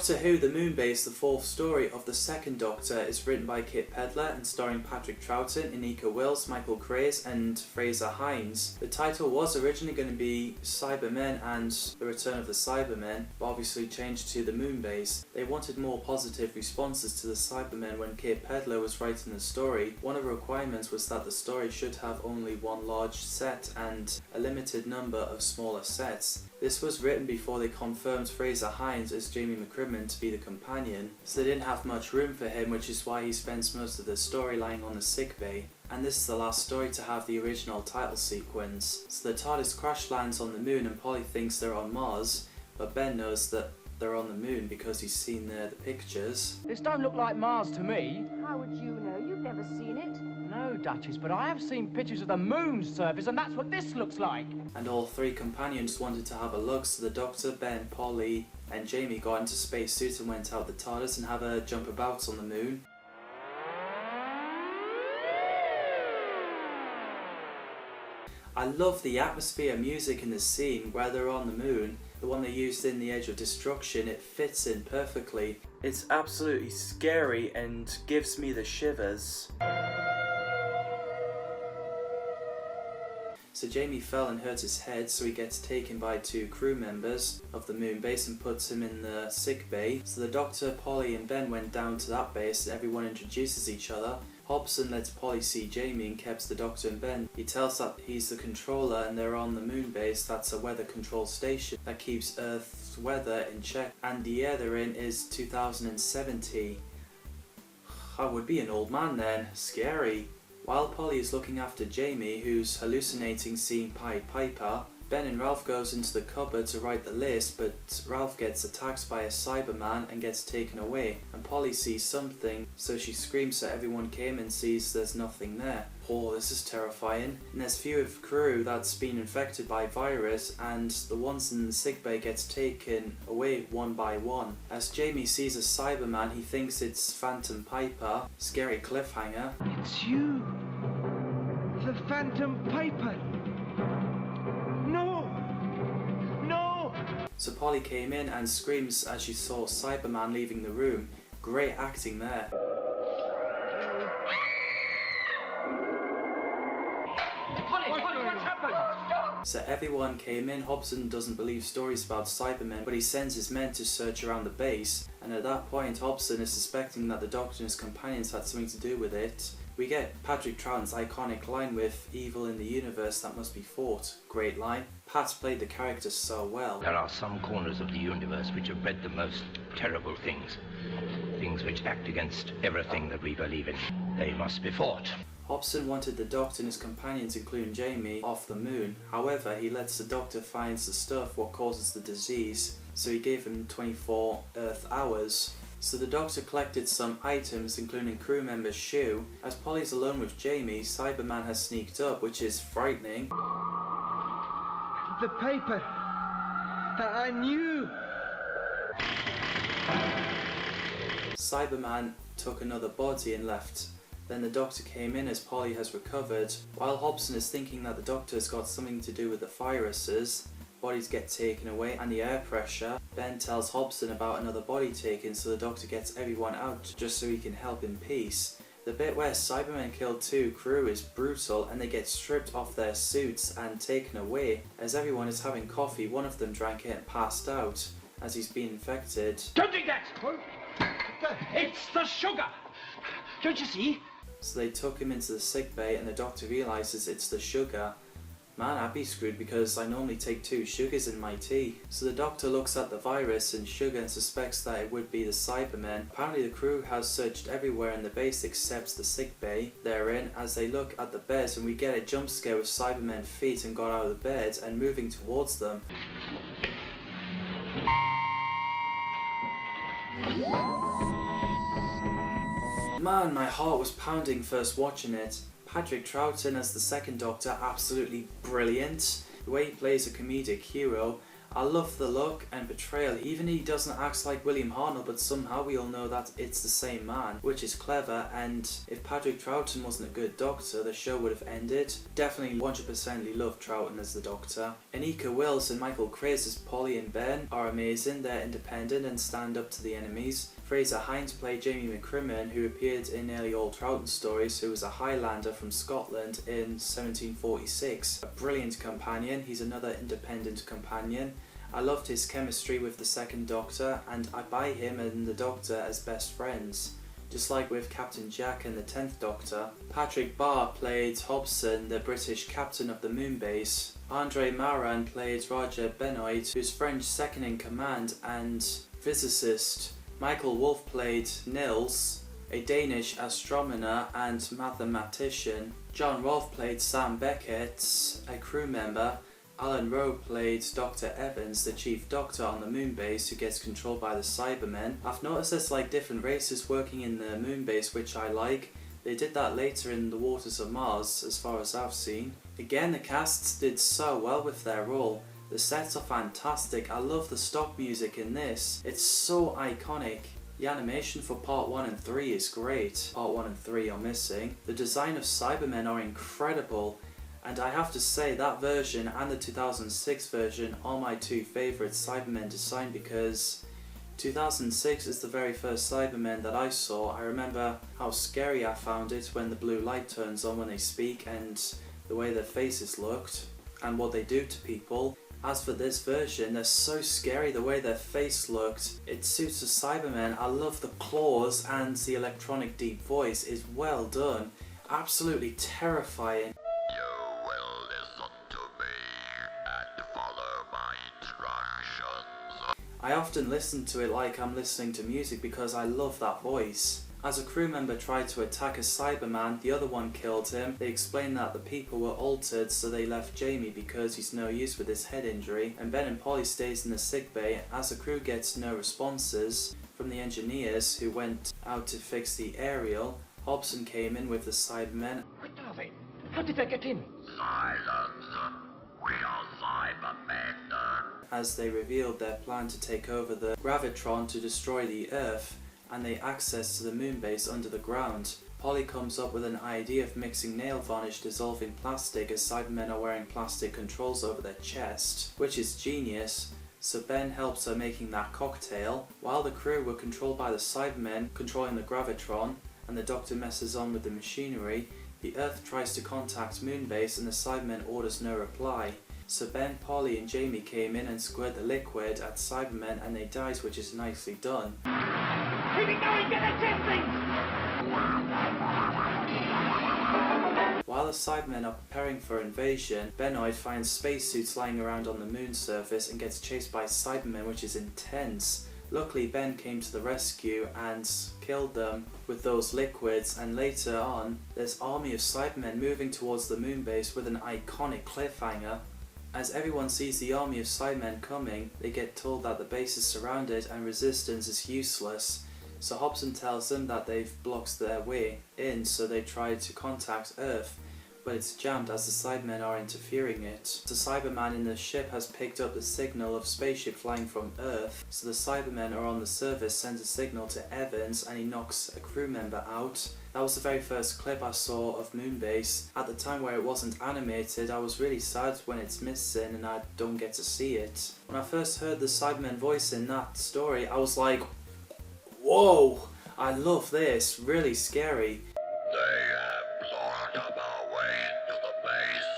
Doctor Who The Moonbase, the fourth story of the second Doctor, is written by Kit Pedler and starring Patrick Troughton, Inika Wills, Michael Craze and Fraser Hines. The title was originally going to be Cybermen and The Return of the Cybermen, but obviously changed to The Moonbase. They wanted more positive responses to the Cybermen when Kit Pedler was writing the story. One of the requirements was that the story should have only one large set and a limited number of smaller sets. This was written before they confirmed Fraser Hines as Jamie McCrimmon to be the companion, so they didn't have much room for him, which is why he spends most of the story lying on the sickbay. And this is the last story to have the original title sequence. So the TARDIS crash lands on the moon and Polly thinks they're on Mars, but Ben knows that they're on the moon because he's seen the pictures. This don't look like Mars to me. How would you know? You've never seen it. No, Duchess, but I have seen pictures of the moon's surface, and that's what this looks like. And all three companions wanted to have a look, so the Doctor, Ben, Polly and Jamie got into spacesuits and went out the TARDIS and had a jump about on the moon. I love the atmosphere and music in this scene where they're on the moon. The one they used in The Edge of Destruction, it fits in perfectly. It's absolutely scary and gives me the shivers. So Jamie fell and hurt his head, so he gets taken by two crew members of the Moonbase and puts him in the sick bay. So the Doctor, Polly and Ben went down to that base and everyone introduces each other. Hobson lets Polly see Jamie and keeps the Doctor and Ben. He tells that he's the controller and they're on the Moonbase. That's a weather control station that keeps Earth's weather in check. And the year they're in is 2070. I would be an old man then. Scary. While Polly is looking after Jamie, who's hallucinating seeing Pied Piper, Ben and Ralph goes into the cupboard to write the list, but Ralph gets attacked by a Cyberman and gets taken away. And Polly sees something, so she screams so everyone came and sees there's nothing there. Oh, this is terrifying. And there's few of the crew that's been infected by virus, and the ones in the sickbay gets taken away one by one. As Jamie sees a Cyberman, he thinks it's Phantom Piper. Scary cliffhanger. It's you, the Phantom Piper. No! No! So Polly came in and screams as she saw Cyberman leaving the room. Great acting there. Polly, what's happened? So everyone came in. Hobson doesn't believe stories about Cybermen, but he sends his men to search around the base. And at that point, Hobson is suspecting that the Doctor and his companions had something to do with it. We get Patrick Troughton's iconic line with "Evil in the universe that must be fought." Great line. Pat's played the character so well. There are some corners of the universe which have bred the most terrible things. Things which act against everything that we believe in. They must be fought. Hobson wanted the Doctor and his companions, including Jamie, off the moon. However, he lets the Doctor find the stuff what causes the disease, so he gave him 24 Earth hours. So the Doctor collected some items, including crew member's shoe. As Polly's alone with Jamie, Cyberman has sneaked up, which is frightening. The paper that I knew. Cyberman took another body and left. Then the Doctor came in as Polly has recovered. While Hobson is thinking that the Doctor has got something to do with the viruses, bodies get taken away and the air pressure. Ben tells Hobson about another body taken, so the Doctor gets everyone out just so he can help in peace. The bit where Cybermen killed two crew is brutal and they get stripped off their suits and taken away. As everyone is having coffee, one of them drank it and passed out as he's been infected. Don't drink that! It's the sugar! Don't you see? So they took him into the sickbay and the Doctor realises it's the sugar. Man, I'd be screwed because I normally take 2 sugars in my tea. So the Doctor looks at the virus and sugar and suspects that it would be the Cybermen. Apparently the crew has searched everywhere in the base except the sickbay they're in as they look at the beds, and we get a jump scare with Cybermen feet and got out of the bed and moving towards them. Man, my heart was pounding first watching it. Patrick Troughton as the second Doctor, absolutely brilliant. The way he plays a comedic hero, I love the look and portrayal. Even he doesn't act like William Hartnell, but somehow we all know that it's the same man, which is clever. And if Patrick Troughton wasn't a good Doctor, the show would have ended. Definitely 100% love Troughton as the Doctor. Anika Wills and Michael Craze as Polly and Ben are amazing. They're independent and stand up to the enemies. Fraser Hines played Jamie McCrimmon, who appeared in nearly all Troughton stories, who was a Highlander from Scotland in 1746. A brilliant companion. He's another independent companion. I loved his chemistry with the second Doctor, and I buy him and the Doctor as best friends. Just like with Captain Jack and the 10th Doctor. Patrick Barr played Hobson, the British captain of the Moonbase. Andre Maran played Roger Benoit, who's French second in command and physicist. Michael Wolff played Nils, a Danish astronomer and mathematician. John Rolfe played Sam Beckett, a crew member. Alan Rowe played Dr. Evans, the chief doctor on the Moonbase who gets controlled by the Cybermen. I've noticed there's like different races working in the Moonbase, which I like. They did that later in the Waters of Mars, as far as I've seen. Again, the casts did so well with their role. The sets are fantastic. I love the stock music in this. It's so iconic. The animation for Part 1 and 3 is great. Part 1 and 3 are missing. The design of Cybermen are incredible. And I have to say that version and the 2006 version are my two favourite Cybermen design, because 2006 is the very first Cybermen that I saw. I remember how scary I found it when the blue light turns on when they speak, and the way their faces looked and what they do to people. As for this version, they're so scary the way their face looked. It suits the Cybermen. I love the claws, and the electronic deep voice is well done. Absolutely terrifying. You will listen to me and follow my instructions. I often listen to it like I'm listening to music because I love that voice. As a crew member tried to attack a Cyberman, the other one killed him. They explained that the people were altered, so they left Jamie because he's no use with his head injury, and Ben and Polly stays in the sickbay. As the crew gets no responses from the engineers who went out to fix the aerial, Hobson came in with the Cybermen. What are they? How did they get in? Silence. We are Cybermen. As they revealed their plan to take over the Gravitron to destroy the Earth, and they access to the Moonbase under the ground. Polly comes up with an idea of mixing nail varnish dissolving plastic, as Cybermen are wearing plastic controls over their chest, which is genius. So Ben helps her making that cocktail. While the crew were controlled by the Cybermen controlling the Gravitron, and the Doctor messes on with the machinery, the Earth tries to contact Moonbase and the Cybermen orders no reply. So Ben, Polly and Jamie came in and squirt the liquid at Cybermen and they died, which is nicely done. Keep it going, get the testing! While the Cybermen are preparing for invasion, Benoit finds spacesuits lying around on the moon surface and gets chased by Cybermen, which is intense. Luckily Ben came to the rescue and killed them with those liquids, and later on there's an army of Cybermen moving towards the Moonbase with an iconic cliffhanger. As everyone sees the army of Cybermen coming, they get told that the base is surrounded and resistance is useless. So Hobson tells them that they've blocked their way in, so they try to contact Earth, but it's jammed as the Cybermen are interfering it. The Cyberman in the ship has picked up the signal of spaceship flying from Earth, so the Cybermen are on the surface, sends a signal to Evans and he knocks a crew member out. That was the very first clip I saw of Moonbase. At the time where it wasn't animated, I was really sad when it's missing and I don't get to see it. When I first heard the Cybermen voice in that story, I was like, whoa, I love this, really scary. They have blocked up our way into the base,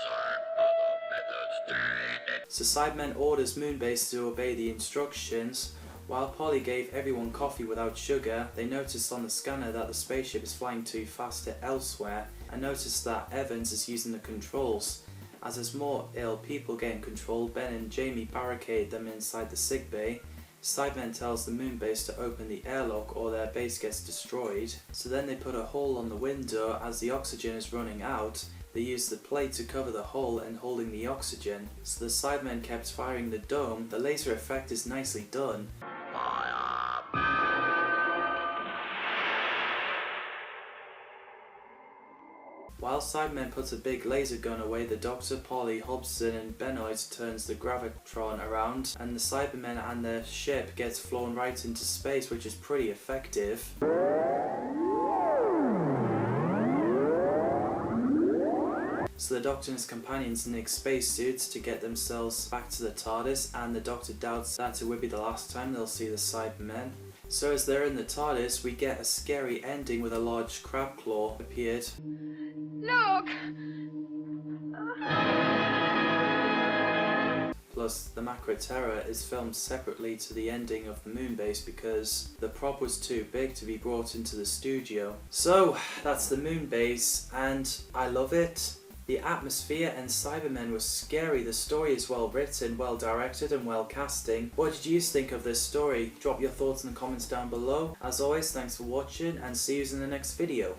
other methods to aid it. So Cybermen orders Moonbase to obey the instructions. While Polly gave everyone coffee without sugar, they noticed on the scanner that the spaceship is flying too fast to elsewhere, and noticed that Evans is using the controls. As there's more ill people getting controlled, Ben and Jamie barricade them inside the sickbay. Cybermen tells the Moonbase to open the airlock or their base gets destroyed. So then they put a hole on the window. As the oxygen is running out, they use the plate to cover the hole and holding the oxygen. So the Cybermen kept firing the dome. The laser effect is nicely done. While Cybermen puts a big laser gun away, the Doctor, Polly, Hobson and Benoit turns the gravitron around and the Cybermen and their ship gets flown right into space, which is pretty effective. So the Doctor and his companions nick spacesuits to get themselves back to the TARDIS, and the Doctor doubts that it would be the last time they'll see the Cybermen. So as they're in the TARDIS, we get a scary ending with a large crab claw appeared. Look! Plus, the Macro Terror is filmed separately to the ending of the Moonbase because the prop was too big to be brought into the studio. So, that's the Moonbase, and I love it. The atmosphere and Cybermen was scary, the story is well written, well directed and well casting. What did you think of this story? Drop your thoughts in the comments down below. As always, thanks for watching and see you in the next video.